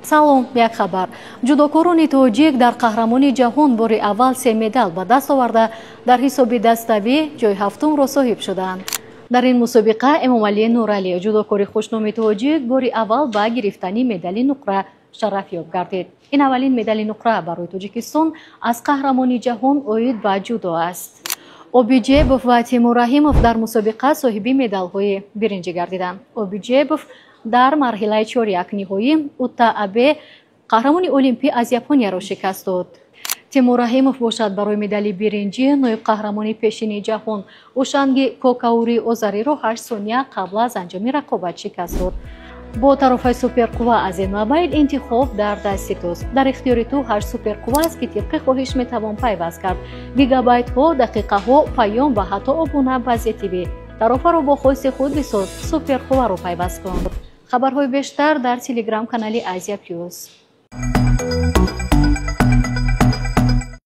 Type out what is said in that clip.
салом, як хабар. Ҷудокорони тоҷик дар қаҳрамони ҷаҳон бори аввал 3 медал ба даст оварда дар ҳисоби даставӣ ҷойи ҳафтумро соҳиб шуданд. дар ин мусобиқа Эмомалӣ Нуралӣ, ҷудокори хушноми тоҷик, бори аввал ба гирифтани медали нуқра шарафёб гардид. ин аввалин медали нуқра барои Тоҷикистон аз қаҳрамони ҷаҳон оид ба ҷудо аст. Обиҷебов ва Тимур Раҳимов дар мусобиқа соҳиби медалҳои биринҷӣ гардиданд. Обиҷебов дар марҳилаи чорякниҳоӣ Уттаабе, қаҳрамони олимпӣ, аз Японияро шикаст дод. Тимур Раҳимов бошад барои медали биринҷӣ ноиб қаҳрамони пешини ҷаҳон Ошанги Кокаури Озариро 8 сония қабл аз анҷоми рақобат шикаст дод. бо тарофаи суперқувва аз ин мобайл интихоб дар дасти туст. Дар ихтиёри ту 8 суперқувва аст, ки тибқи хоҳиш метавон пайваст кард. Гигабайтҳо, дақиқаҳо, паём ва ҳатто обуна ба ZTV. Тарофаро бо хоси худ бисоз, суперқувваро пайваст кун. Хабарҳои бештар дар телеграм-канали Азия Плюс.